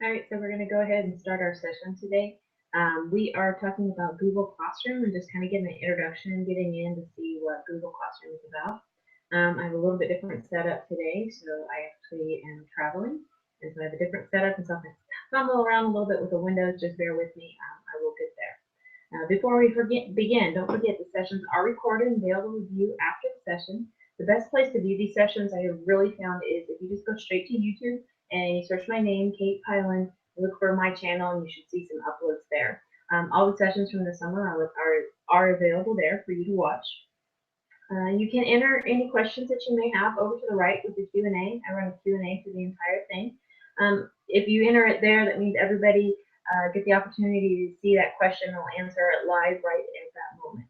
All right, so we're going to go ahead and start our session today. We are talking about Google Classroom and just kind of getting an introduction and getting in to see what Google Classroom is about. I have a little bit different setup today, so I actually am traveling, and so I have a different setup, and so if I fumble around a little bit with the windows, just bear with me. I will get there. Before we begin, don't forget the sessions are recorded and available to view after the session. The best place to view these sessions I have really found is if you just go straight to YouTube and you search my name, Kate Pyland, look for my channel, and you should see some uploads there. All the sessions from the summer are available there for you to watch. You can enter any questions that you may have over to the right with the Q&A. I run a Q&A for the entire thing. If you enter it there, that means everybody get the opportunity to see that question and will answer it live right at that moment.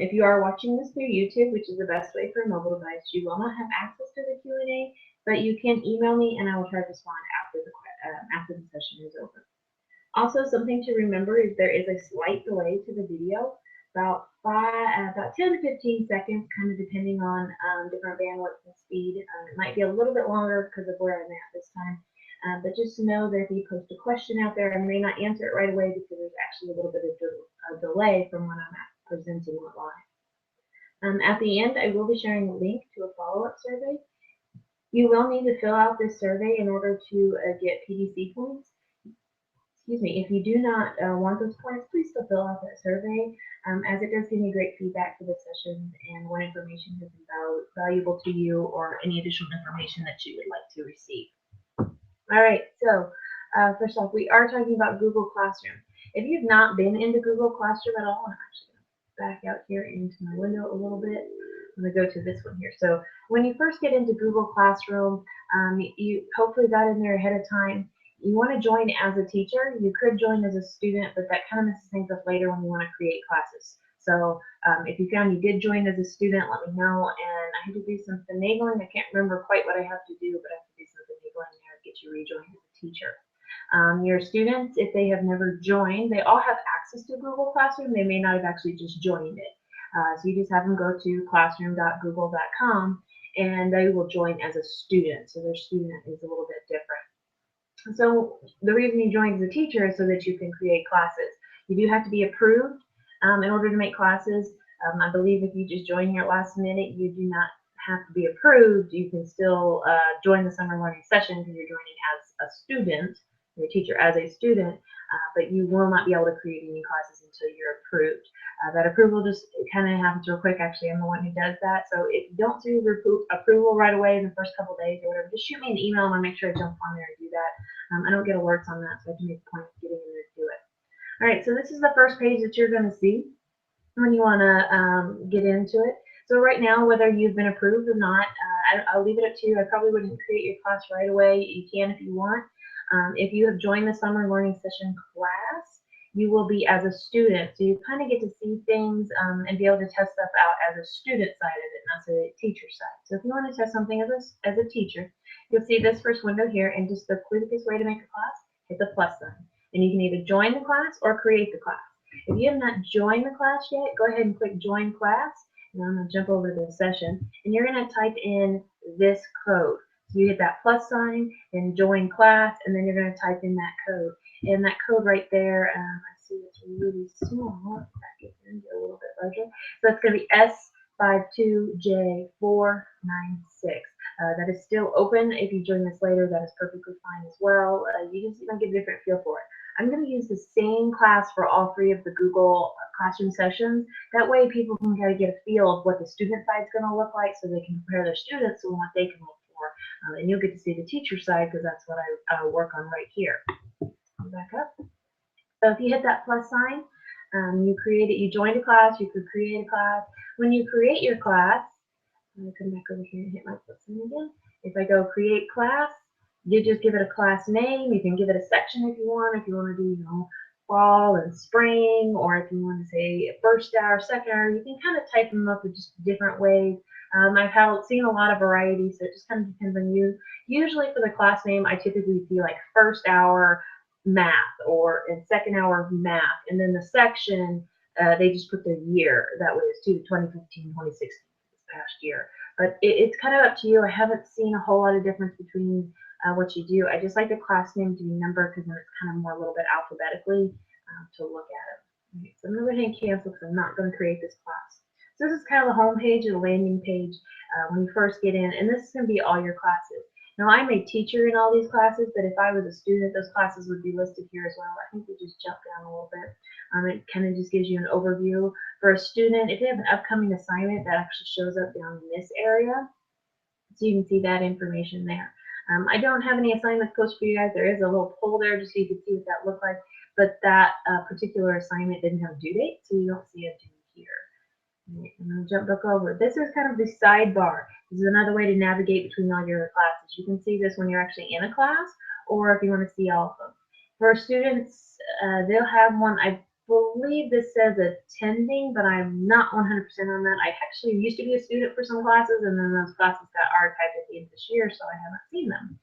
If you are watching this through YouTube, which is the best way for a mobile device, you will not have access to the Q&A, but you can email me and I will try to respond after the session is over. Also, something to remember is there is a slight delay to the video, about 10 to 15 seconds, kind of depending on different bandwidth and speed. It might be a little bit longer because of where I'm at this time. But just know that if you post a question out there, I may not answer it right away because there's actually a little bit of a delay from when I'm presenting it live. At the end, I will be sharing a link to a follow-up survey. You will need to fill out this survey in order to get PDC points. Excuse me, if you do not want those points, please still fill out that survey, as it does give me great feedback for the sessions and what information has been valuable to you or any additional information that you would like to receive. All right, so first off, we are talking about Google Classroom. If you've not been into Google Classroom at all, I'm actually going to back out here into my window a little bit. I'm going to go to this one here. So when you first get into Google Classroom, you hopefully got in there ahead of time. You want to join as a teacher. You could join as a student, but that kind of messes things up later when you want to create classes. So if you found you did join as a student, let me know. And I have to do some finagling. I can't remember quite what I have to do, but I have to do some finagling there to get you rejoined as a teacher. Your students, if they have never joined, they all have access to Google Classroom. They may not have actually just joined it. So you just have them go to classroom.google.com and they will join as a student. So their student is a little bit different. So the reason you join as a teacher is so that you can create classes. You do have to be approved in order to make classes. I believe if you just join here at last minute, you do not have to be approved. You can still join the summer learning session because you're joining as a student, your teacher as a student, but you will not be able to create any classes until you're approved. That approval just kind of happens real quick. Actually, I'm the one who does that. So if you don't see approval right away in the first couple days or whatever, just shoot me an email and I'll make sure I jump on there and do that. I don't get alerts on that, so I have to make a point of getting in there to do it. All right, so this is the first page that you're going to see when you want to get into it. So right now, whether you've been approved or not, I'll leave it up to you. I probably wouldn't create your class right away. You can if you want. If you have joined the summer learning session class, you will be as a student. So you kind of get to see things and be able to test stuff out as a student side of it, not the teacher side. So if you want to test something as a teacher, you'll see this first window here, and just the quickest way to make a class, hit the plus sign. And you can either join the class or create the class. If you have not joined the class yet, go ahead and click join class. And I'm going to jump over to the session, and you're going to type in this code. So you hit that plus sign and join class, and then you're going to type in that code. And that code right there, I see it's really small. If I get a little bit larger. So it's going to be S52J496. That is still open. If you join this later, that is perfectly fine as well. You just get a different feel for it. I'm going to use the same class for all three of the Google Classroom sessions. That way people can kind of get a feel of what the student side is going to look like so they can compare their students and what they can look for. And you'll get to see the teacher side because that's what I work on right here. Come back up. So if you hit that plus sign, you joined a class, you could create a class. When you create your class, I'm going to come back over here and hit my plus sign again. If I go create class, you just give it a class name. You can give it a section if you want. If you want to do, fall and spring, or if you want to say first hour, second hour, you can kind of type them up in just different ways. I've seen a lot of variety, so it just kind of depends on you. Usually for the class name, I typically see like first hour math or in second hour math, and then the section, they just put the year. That way it's 2015, 2016, this past year. But it's kind of up to you. I haven't seen a whole lot of difference between what you do. I just like the class name to be numbered because then it's kind of more a little bit alphabetically to look at it. Okay, so I'm going to go ahead and cancel because I'm not going to create this class. So this is kind of the home page or the landing page when you first get in, and this is going to be all your classes. Now I'm a teacher in all these classes, but if I was a student, those classes would be listed here as well. I think we just jump down a little bit. It kind of just gives you an overview. For a student, if they have an upcoming assignment, that actually shows up down in this area. So you can see that information there. I don't have any assignments posted for you guys. There is a little poll there just so you can see what that looked like, but that particular assignment didn't have a due date, so you don't see a due here. I'm going to jump back over. This is kind of the sidebar. This is another way to navigate between all your classes. You can see this when you're actually in a class, or if you want to see all of them. For students, they'll have one, I believe this says attending, but I'm not 100% on that. I actually used to be a student for some classes, and then those classes got archived at the end of this year, so I haven't seen them.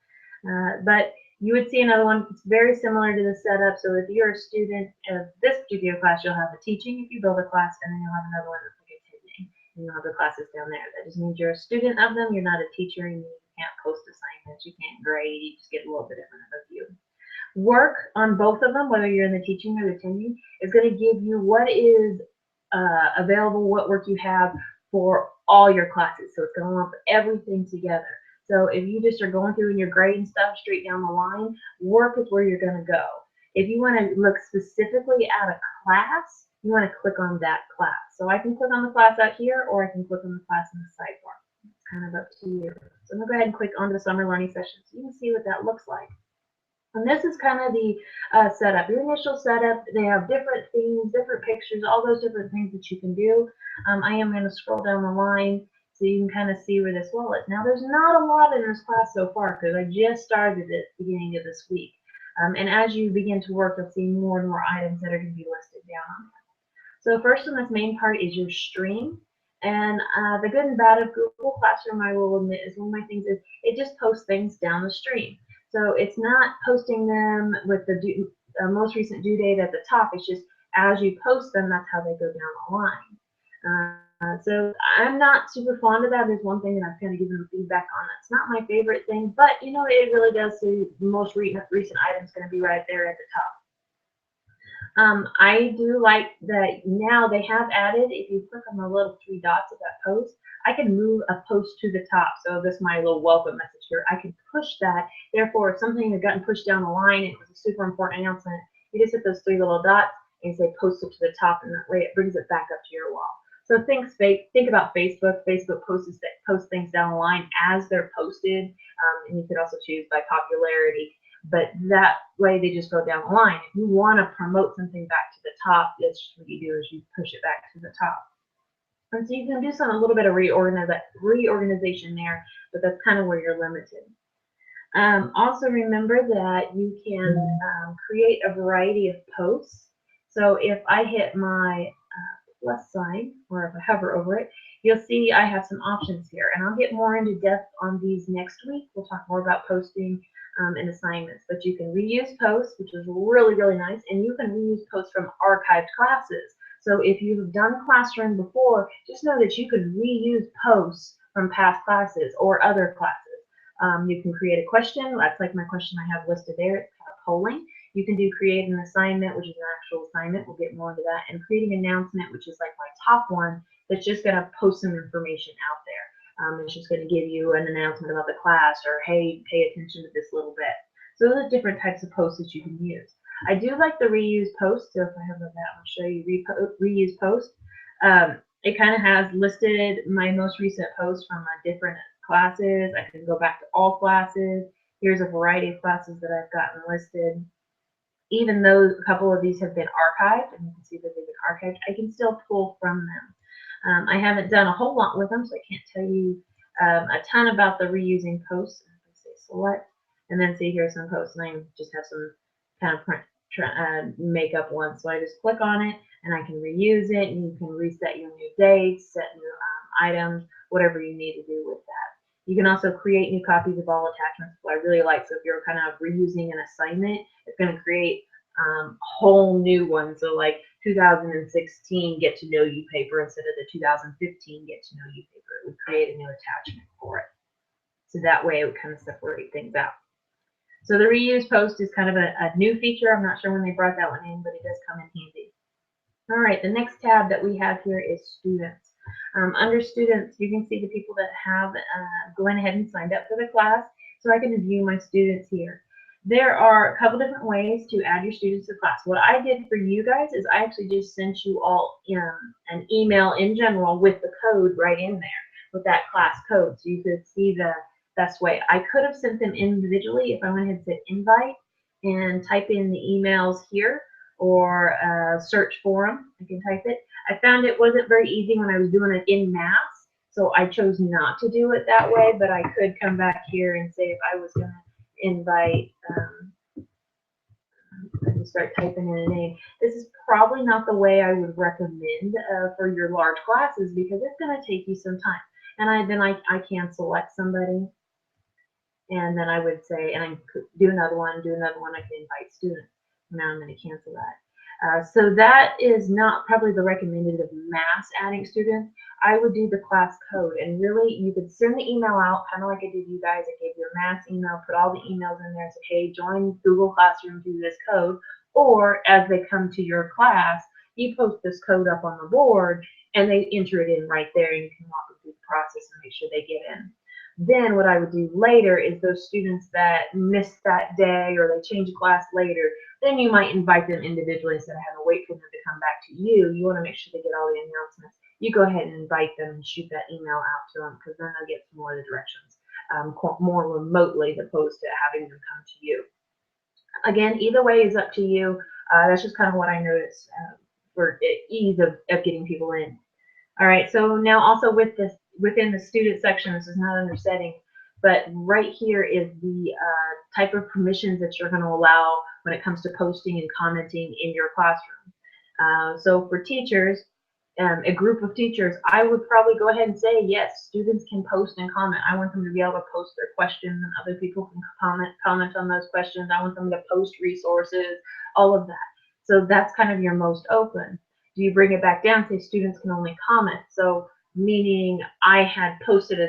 But you would see another one. It's very similar to the setup. So if you're a student of this particular class, you'll have the teaching if you build a class, and then you'll have another one that's like attending, and you'll have the classes down there. That just means you're a student of them. You're not a teacher, and you can't post assignments. You can't grade. You just get a little bit different of a view. Work on both of them, whether you're in the teaching or the attending, is going to give you what is available, what work you have for all your classes. So it's going to lump everything together. So if you just are going through and you're grading stuff straight down the line, work is where you're going to go. If you want to look specifically at a class, you want to click on that class. So I can click on the class out here, or I can click on the class in the sidebar. It's kind of up to you. So I'm going to go ahead and click onto the summer learning session so you can see what that looks like. And this is kind of the setup, your initial setup. They have different themes, different pictures, all those different things that you can do. I am going to scroll down the line so you can kind of see where this will is. Now, there's not a lot in this class so far because I just started it at the beginning of this week. And as you begin to work, you'll see more and more items that are going to be listed down on that. So first in this main part is your stream. And the good and bad of Google Classroom, I will admit, is one of my things is it just posts things down the stream. So it's not posting them with the most recent due date at the top. It's just as you post them, that's how they go down the line. So I'm not super fond of that. There's one thing that I've kind of given feedback on. That's not my favorite thing, but you know, it really does say the most recent item is going to be right there at the top. I do like that now they have added, if you click on the little 3 dots of that post, I can move a post to the top. So this is my little welcome message here. I can push that. Therefore, if something had gotten pushed down the line, it was a super important announcement, you just hit those 3 little dots and say post it to the top, and that way it brings it back up to your wall. So think about Facebook. Facebook posts things down the line as they're posted, and you could also choose by popularity. But that way they just go down the line. If you want to promote something back to the top, that's just what you do is you push it back to the top. And so you can do a little bit of reorganization there, but that's kind of where you're limited. Also remember that you can create a variety of posts. So if I hit my plus sign, or if I hover over it, you'll see I have some options here. And I'll get more into depth on these next week. We'll talk more about posting and assignments. But you can reuse posts, which is really, really nice. And you can reuse posts from archived classes. So if you've done Classroom before, just know that you could reuse posts from past classes or other classes. You can create a question. That's like my question I have listed there. It's kind of polling. You can do create an assignment, which is an actual assignment. We'll get more into that. And creating an announcement, which is like my top one, that's just going to post some information out there. It's just going to give you an announcement about the class, or hey, pay attention to this little bit. So those are different types of posts that you can use. I do like the reuse post. So if I have that, I'll show you reuse post. It kind of has listed my most recent post from different classes. I can go back to all classes. Here's a variety of classes that I've gotten listed. Even though a couple of these have been archived, and you can see that they've been archived, I can still pull from them. I haven't done a whole lot with them, so I can't tell you a ton about the reusing posts. I say select, and then see here's some posts, and I just have some kind of make up ones. So I just click on it, and I can reuse it, and you can reset your new dates, set new items, whatever you need to do with that. You can also create new copies of all attachments, which I really like. So if you're kind of reusing an assignment, it's going to create whole new ones. So like 2016 Get to Know You paper instead of the 2015 Get to Know You paper. It would create a new attachment for it. So that way it would kind of separate things out. So the reuse post is kind of a new feature. I'm not sure when they brought that one in, but it does come in handy. All right, the next tab that we have here is students. Under students, you can see the people that have gone ahead and signed up for the class, so I can view my students here. There are a couple different ways to add your students to class. What I did for you guys is I actually just sent you all an email in general with the code right in there, with that class code, so you could see the best way. I could have sent them individually if I went ahead and said invite and type in the emails here, or search for them. I can type it. I found it wasn't very easy when I was doing it in mass, so I chose not to do it that way, but I could come back here and say if I was going to invite, I can start typing in a name. This is probably not the way I would recommend for your large classes because it's going to take you some time. And then I can select somebody, and then I would say, and I could do another one, I can invite students. Now I'm going to cancel that. So that is not probably the recommended of mass adding students. I would do the class code, and really you could send the email out kind of like I did you guys. I gave you a mass email, put all the emails in there, say, hey, join Google Classroom through this code, or as they come to your class, you post this code up on the board and they enter it in right there, and you can walk them through the process and make sure they get in. Then what I would do later is those students that missed that day or they change class later, then you might invite them individually instead of having to wait for them to come back to you. You want to make sure they get all the announcements. You go ahead and invite them and shoot that email out to them because then they'll get some more of the directions more remotely as opposed to having them come to you. Again, either way is up to you. That's just kind of what I noticed for ease of getting people in. All right, so now also with this, within the student section, this is not under settings, but right here is the type of permissions that you're going to allow when it comes to posting and commenting in your classroom. So for teachers, a group of teachers, I would probably go ahead and say, yes, students can post and comment. I want them to be able to post their questions and other people can comment on those questions. I want them to post resources, all of that. So that's kind of your most open. Do you bring it back down, say students can only comment? So meaning I had posted a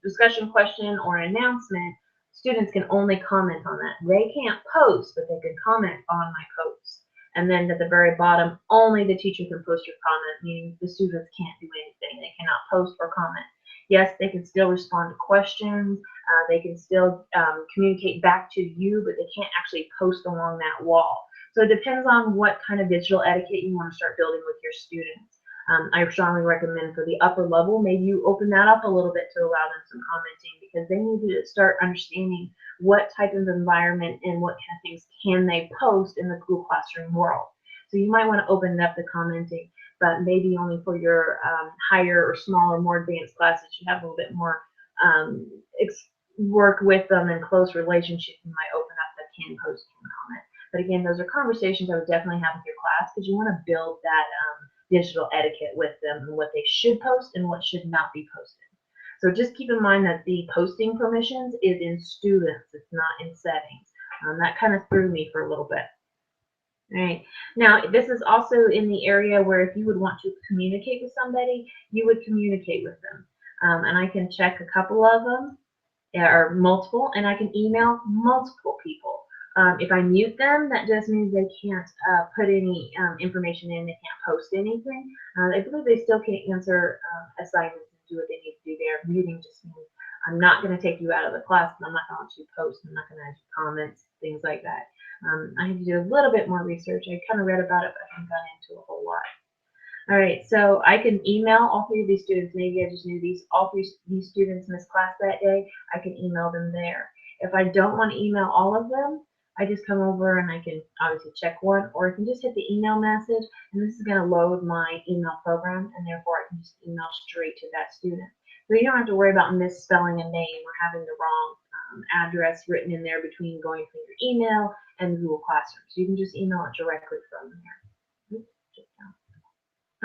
discussion question or an announcement, students can only comment on that. They can't post, but they can comment on my post. And then at the very bottom, only the teacher can post your comment, meaning the students can't do anything. They cannot post or comment. Yes, they can still respond to questions. They can still communicate back to you, but they can't actually post along that wall. So it depends on what kind of digital etiquette you want to start building with your students. I strongly recommend for the upper level, maybe you open that up a little bit to allow them some commenting because they need to start understanding what type of environment and what kind of things can they post in the Google Classroom world. So you might want to open up the commenting, but maybe only for your higher or smaller, more advanced classes, you have a little bit more work with them and close relationships. You might open up the can post, can comment. But again, those are conversations I would definitely have with your class because you want to build that digital etiquette with them and what they should post and what should not be posted. So just keep in mind that the posting permissions is in students, it's not in settings. That kind of threw me for a little bit. All right. Now, this is also in the area where if you would want to communicate with somebody, you would communicate with them. And I can check a couple of them, or multiple, and I can email multiple people. If I mute them, that just means they can't put any information in, they can't post anything. I believe they still can't answer assignments and do what they need to do there. Muting just means I'm not going to take you out of the class, but I'm not going to let you post, I'm not going to add comments, things like that. I had to do a little bit more research. I kind of read about it, but I haven't gone into a whole lot. All right, so I can email all three of these students. Maybe I just knew all three these students missed class that day. I can email them there. If I don't want to email all of them, I just come over and I can obviously check one, or I can just hit the email message, and this is going to load my email program, and therefore I can just email straight to that student. So you don't have to worry about misspelling a name or having the wrong address written in there between going from your email and Google Classroom. So you can just email it directly from there.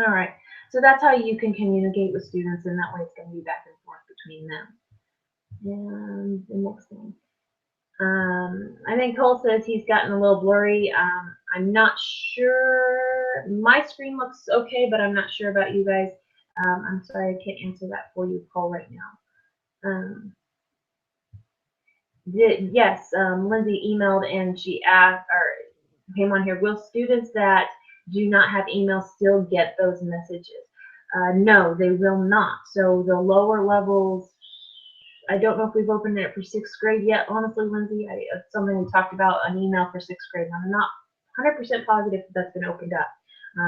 All right, so that's how you can communicate with students, and that way it's going to be back and forth between them. And the next thing. I think Cole says he's gotten a little blurry. I'm not sure. My screen looks okay, but I'm not sure about you guys. I'm sorry, I can't answer that for you, Cole, right now. Yes, Lindsay emailed and she asked, or came on here, will students that do not have email still get those messages? No, they will not. So the lower levels, I don't know if we've opened it for sixth grade yet, honestly, Lindsay. It's something we talked about, an email for sixth grade. I'm not 100% positive that that's been opened up.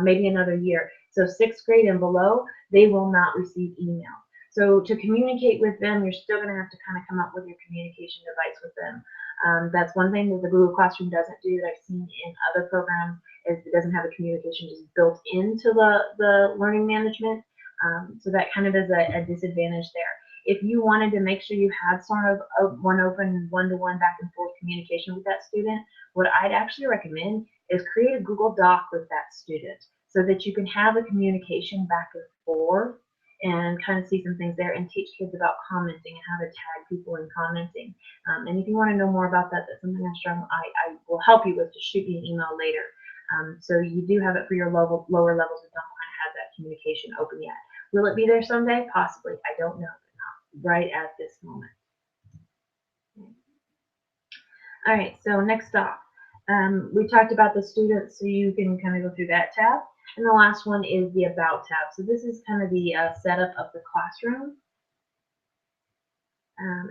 Maybe another year. So sixth grade and below, they will not receive email. So to communicate with them, you're still going to have to kind of come up with your communication device with them. That's one thing that the Google Classroom doesn't do that I've seen in other programs is it doesn't have a communication just built into the learning management. So that kind of is a disadvantage there. If you wanted to make sure you had sort of a one open one-to-one back and forth communication with that student, what I'd actually recommend is create a Google Doc with that student so that you can have a communication back and forth and kind of see some things there and teach kids about commenting and how to tag people in commenting. And if you want to know more about that, that's something I will help you with. Just shoot me an email later. So you do have it for your lower levels that don't kind of have that communication open yet. Will it be there someday? Possibly. I don't know, but not right at this moment. All right, so next off, we talked about the students, so you can kind of go through that tab. And the last one is the About tab. So this is kind of the setup of the classroom.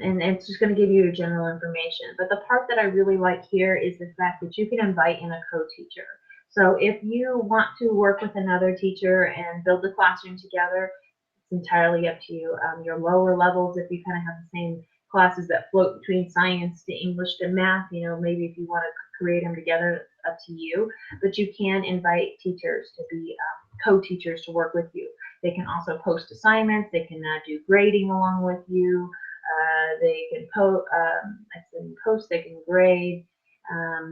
And it's just going to give you your general information. But the part that I really like here is the fact that you can invite in a co-teacher. So if you want to work with another teacher and build the classroom together, it's entirely up to you. Your lower levels, if you kind of have the same classes that float between science to English to math, maybe if you want to create them together, up to you. But you can invite teachers to be co-teachers to work with you. They can also post assignments. They can do grading along with you. They can post, they can grade,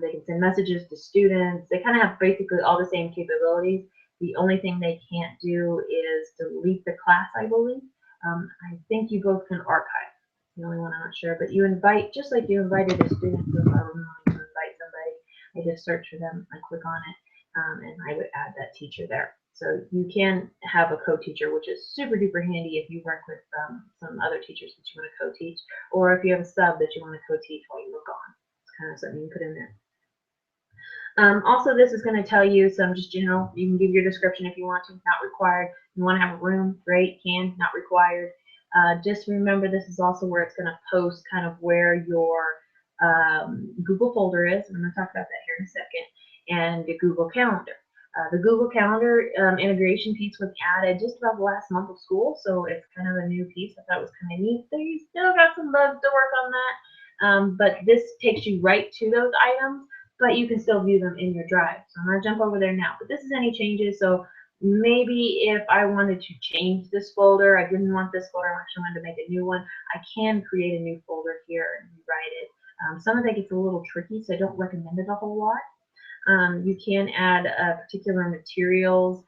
they can send messages to students. They kind of have basically all the same capabilities. The only thing they can't do is delete the class, I believe. I think you both can archive. The only one I'm not sure, but you invite, just like you invited a student to if I were wanting to invite somebody, I just search for them, I click on it, and I would add that teacher there. So you can have a co-teacher, which is super duper handy if you work with some other teachers that you want to co-teach, or if you have a sub that you want to co-teach while you were gone. It's kind of something you can put in there. Also, this is going to tell you some just general, you can give your description if you want to, not required. You want to have a room, great, can, not required. Just remember this is also where it's going to post kind of where your Google folder is. I'm going to talk about that here in a second, and the Google Calendar. The Google Calendar integration piece was added just about the last month of school, so it's kind of a new piece. I thought it was kind of neat. They still got some bugs to work on that, but this takes you right to those items, but you can still view them in your drive. So I'm going to jump over there now. But this is any changes, so maybe if I wanted to change this folder, I didn't want this folder, I actually wanted to make a new one, I can create a new folder here and rewrite it. Some of that gets a little tricky, so I don't recommend it a whole lot. You can add particular materials.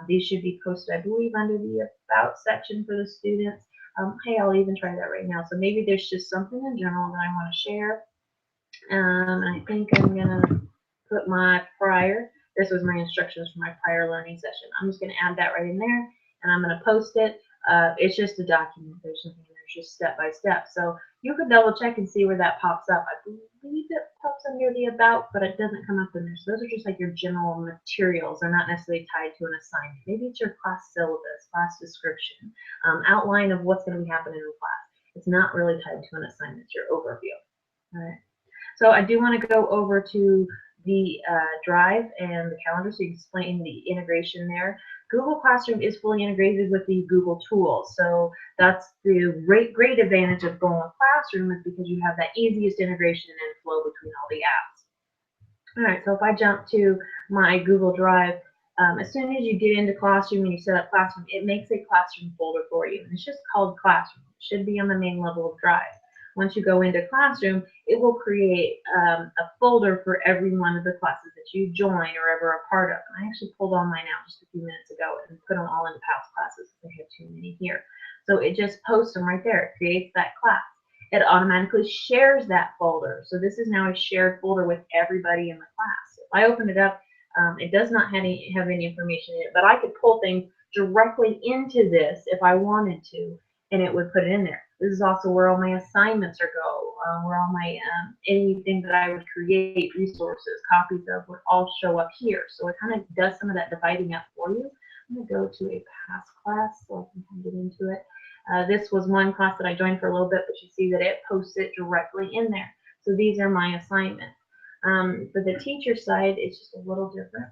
These should be posted, I believe, under the About section for the students. Hey, I'll even try that right now. So maybe there's just something in general that I want to share. I think I'm going to put my prior. This was my instructions for my prior learning session. I'm just going to add that right in there, and I'm going to post it. It's just a document. There's nothing in there. It's just step by step. So you can double check and see where that pops up. I believe it pops under the About, but it doesn't come up in there. So those are just like your general materials. They're not necessarily tied to an assignment. Maybe it's your class syllabus, class description, outline of what's going to be happening in class. It's not really tied to an assignment. It's your overview. All right. So I do want to go over to the Drive and the calendar so you can explain the integration there. Google Classroom is fully integrated with the Google tools. So that's the great advantage of going with Classroom is because you have that easiest integration and flow between all the apps. All right, so if I jump to my Google Drive, as soon as you get into Classroom and you set up Classroom, it makes a Classroom folder for you. And it's just called Classroom. It should be on the main level of Drive. Once you go into Classroom, it will create a folder for every one of the classes that you join or ever a part of. And I actually pulled all mine out just a few minutes ago and put them all into past classes because I have too many here. So it just posts them right there. It creates that class. It automatically shares that folder. So this is now a shared folder with everybody in the class. If I open it up, it does not have any information in it, but I could pull things directly into this if I wanted to, and it would put it in there. This is also where all my assignments where all my anything that I would create, resources, copies of, would all show up here. So it kind of does some of that dividing up for you. I'm going to go to a past class so I can kind of get into it. This was one class that I joined for a little bit, but you see that it posts it directly in there. So these are my assignments. For the teacher side, it's just a little different.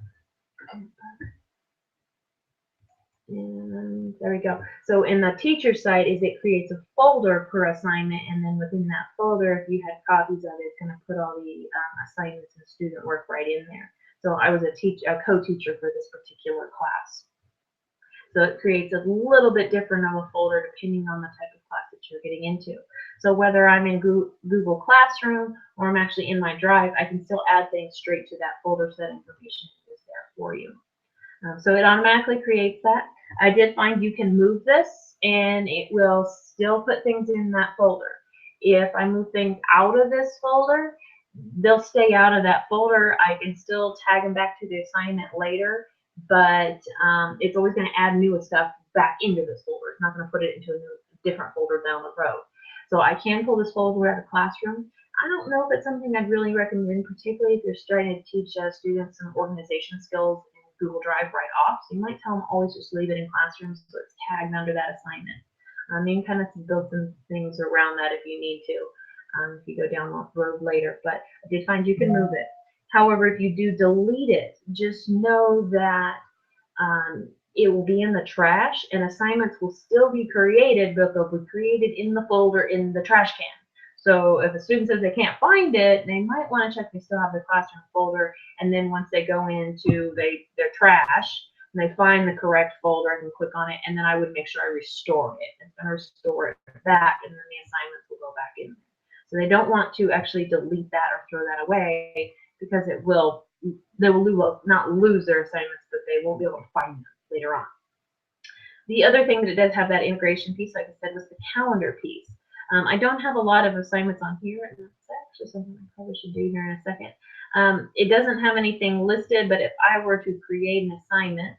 And there we go. So in the teacher side is it creates a folder per assignment, and then within that folder, if you had copies of it, it's going to put all the assignments and student work right in there. So I was a co-teacher for this particular class. So it creates a little bit different of a folder depending on the type of class that you're getting into. So whether I'm in Google Classroom or I'm actually in my Drive, I can still add things straight to that folder so that information is there for you. So it automatically creates that. I did find you can move this and it will still put things in that folder. If I move things out of this folder, they'll stay out of that folder. I can still tag them back to the assignment later, but it's always going to add new stuff back into this folder. It's not going to put it into a different folder down the road. So I can pull this folder out of the classroom. I don't know if it's something I'd really recommend, particularly if you're starting to teach students some organization skills in Google Drive right off. So you might tell them always just leave it in classrooms so it's tagged under that assignment. You can kind of build some things around that if you need to, if you go down the road later. But I did find you can move it. However, if you do delete it, just know that it will be in the trash, and assignments will still be created, but they'll be created in the folder in the trash can. So if a student says they can't find it, they might want to check they still have the classroom folder, and then once they go into their trash and they find the correct folder, I can click on it, and then I would make sure I restore it. It's going to restore it back, and then the assignments will go back in. So they don't want to actually delete that or throw that away, because they will not lose their assignments, but they won't be able to find them later on. The other thing that it does have that integration piece, like I said, was the calendar piece. I don't have a lot of assignments on here, and that's actually something I probably should do here in a second. It doesn't have anything listed, but if I were to create an assignment,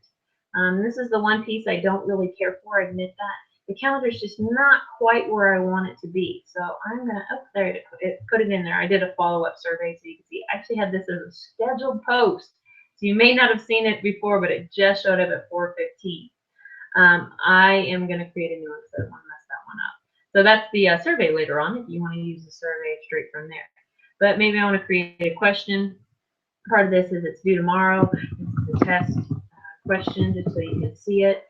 this is the one piece I don't really care for, I admit that. The calendar is just not quite where I want it to be. So I'm going to, oh, there it put it in there. I did a follow-up survey so you can see. I actually had this as a scheduled post. So you may not have seen it before, but it just showed up at 4:15. I am going to create a new one because I don't want to mess that one up. So that's the survey later on if you want to use the survey straight from there. But maybe I want to create a question. Part of this is it's due tomorrow. It's the test question just so you can see it.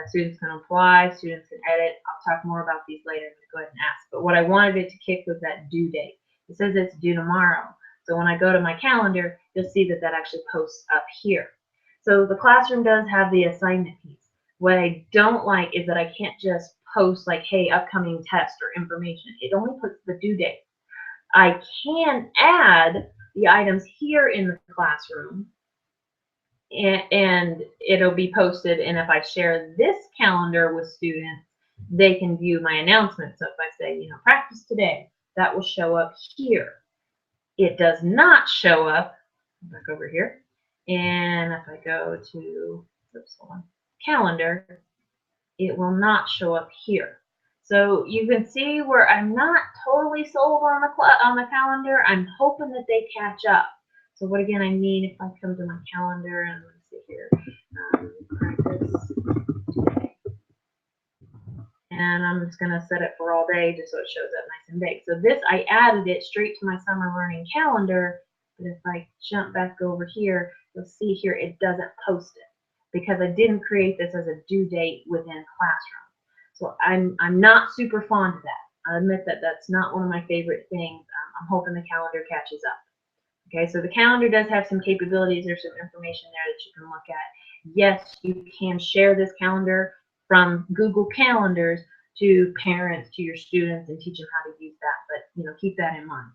Students can apply, students can edit. I'll talk more about these later. I'm going to go ahead and ask. But what I wanted it to kick was that due date. It says it's due tomorrow. So when I go to my calendar, you'll see that that actually posts up here. So the classroom does have the assignment piece. What I don't like is that I can't just post like, hey, upcoming test or information. It only puts the due date. I can add the items here in the classroom, and it'll be posted, and if I share this calendar with students, they can view my announcement. So if I say, practice today, that will show up here. It does not show up back over here. And if I go to calendar, it will not show up here. So you can see where I'm not totally sold on the calendar. I'm hoping that they catch up. So what again I mean, if I come to my calendar and let's see here, practice today, and I'm just going to set it for all day just so it shows up nice and big. So this, I added it straight to my summer learning calendar, but if I jump back over here, you'll see here it doesn't post it because I didn't create this as a due date within Classroom. So I'm not super fond of that. I admit that that's not one of my favorite things. I'm hoping the calendar catches up. Okay, so the calendar does have some capabilities. There's some information there that you can look at. Yes, you can share this calendar from Google Calendars to parents, to your students, and teach them how to use that. But keep that in mind.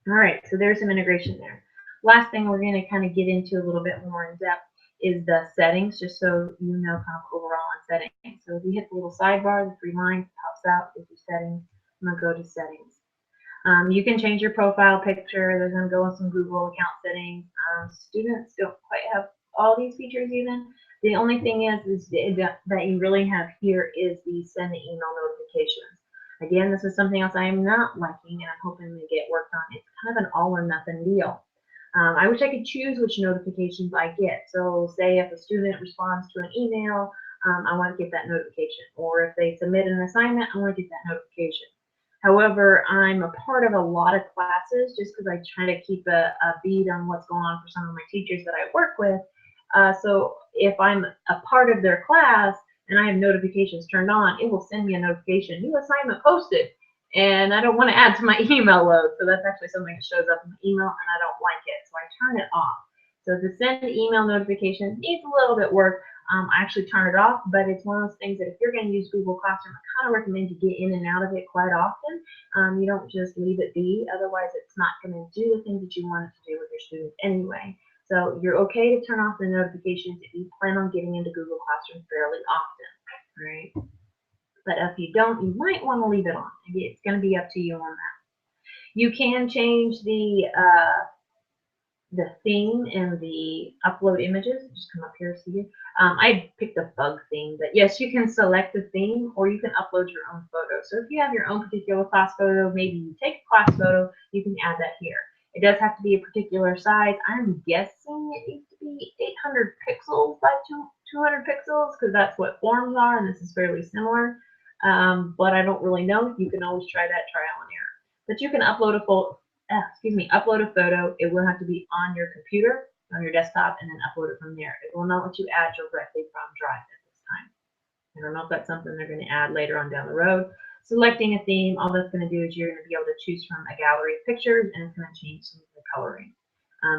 All right, so there's some integration there. Last thing we're going to kind of get into a little bit more in depth is the settings, just so you know kind of overall on settings. So if you hit the little sidebar, the three lines pops out with your settings. I'm going to go to settings. You can change your profile picture. They're going to go in some Google account settings. Students don't quite have all these features even. The only thing is that you really have here is the send email notifications. Again, this is something else I am not liking and I'm hoping to get worked on. It's kind of an all or nothing deal. I wish I could choose which notifications I get. So say if a student responds to an email, I want to get that notification. Or if they submit an assignment, I want to get that notification. However, I'm a part of a lot of classes just because I try to keep a beat on what's going on for some of my teachers that I work with. So if I'm a part of their class and I have notifications turned on, it will send me a notification, new assignment posted. And I don't want to add to my email load. So that's actually something that shows up in my email and I don't like it. So I turn it off. So to send email notifications needs a little bit work. I actually turn it off, but it's one of those things that if you're going to use Google Classroom, I kind of recommend you get in and out of it quite often. You don't just leave it be, otherwise it's not going to do the things that you want it to do with your students anyway. So you're okay to turn off the notifications if you plan on getting into Google Classroom fairly often, right? But if you don't, you might want to leave it on. It's going to be up to you on that. You can change the theme and the upload images. Just come up here, see it. I picked a bug theme, but yes, you can select the theme or you can upload your own photo. So if you have your own particular class photo, maybe you take a class photo, you can add that here. It does have to be a particular size. I'm guessing it needs to be 800 pixels by 200 pixels because that's what forms are, and this is fairly similar. But I don't really know. You can always try that trial and error. But you can upload a upload a photo. It will have to be on your computer, on your desktop, and then upload it from there. It will not let you add directly from Drive at this time. I don't know if that's something they're going to add later on down the road. Selecting a theme, all that's going to do is you're going to be able to choose from a gallery of pictures, and it's going to change some of the coloring.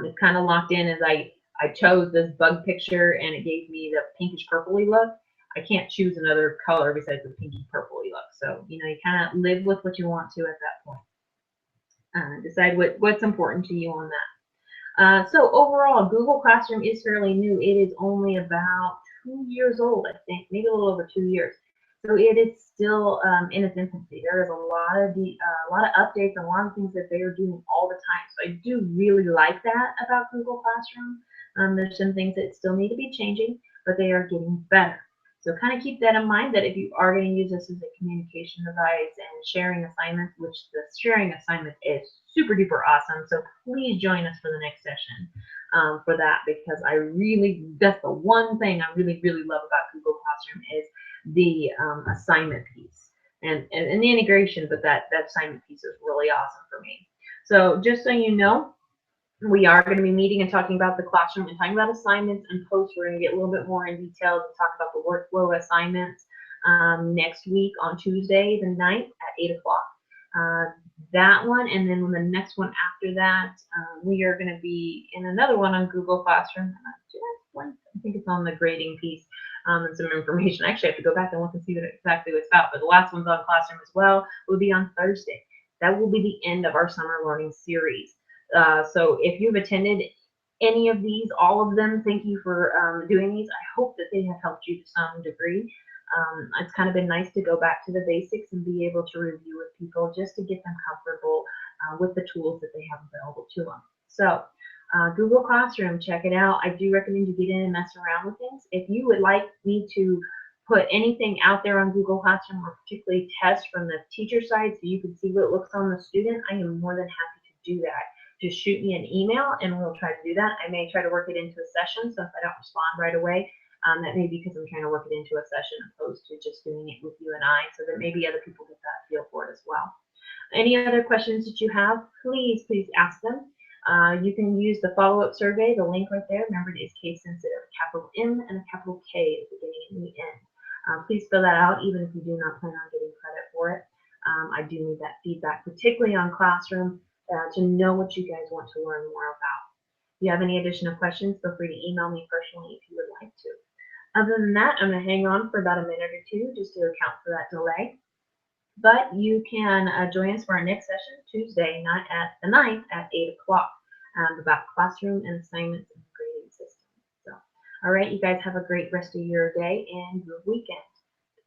It's kind of locked in as I chose this bug picture, and it gave me the pinkish purpley look. I can't choose another color besides the pinky purpley look. So, you kind of live with what you want to at that point. Decide what's important to you on that. So overall, Google Classroom is fairly new. It is only about 2 years old, I think, maybe a little over 2 years. So it is still in its infancy. There is a lot of updates and a lot of things that they are doing all the time. So I do really like that about Google Classroom. There's some things that still need to be changing, but they are getting better. So kind of keep that in mind that if you are going to use this as a communication device and sharing assignments, which the sharing assignment is super duper awesome. So please join us for the next session for that, because that's the one thing I really, really love about Google Classroom is the assignment piece and the integration, but that assignment piece is really awesome for me. So just so you know, we are going to be meeting and talking about the classroom and talking about assignments and posts. We're going to get a little bit more in detail to talk about the workflow assignments next week on Tuesday the 9th at 8 o'clock. That one, and then the next one after that, we are going to be in another one on Google Classroom. I think it's on the grading piece and some information. I actually have to go back and look and see what exactly it's about, but the last one's on Classroom as well. Will be on Thursday. That will be the end of our summer learning series. So if you've attended any of these, all of them, thank you for doing these. I hope that they have helped you to some degree. It's kind of been nice to go back to the basics and be able to review with people just to get them comfortable with the tools that they have available to them. So Google Classroom, check it out. I do recommend you get in and mess around with things. If you would like me to put anything out there on Google Classroom, or particularly tests from the teacher side so you can see what it looks on the student, I am more than happy to do that. Just shoot me an email and we'll try to do that. I may try to work it into a session, so if I don't respond right away, that may be because I'm trying to work it into a session opposed to just doing it with you and I, so that maybe other people get that feel for it as well. Any other questions that you have, please ask them. You can use the follow-up survey, the link right there. Remember, it is case sensitive, capital M and a capital K at the beginning and the end. Please fill that out, even if you do not plan on getting credit for it. I do need that feedback, particularly on Classroom, to know what you guys want to learn more about. If you have any additional questions, feel free to email me personally if you would like to. Other than that, I'm going to hang on for about a minute or two just to account for that delay. But you can join us for our next session Tuesday night at the 9th at 8 o'clock about classroom and assignments and grading system. So, all right, you guys have a great rest of your day and your weekend.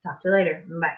Talk to you later. Bye.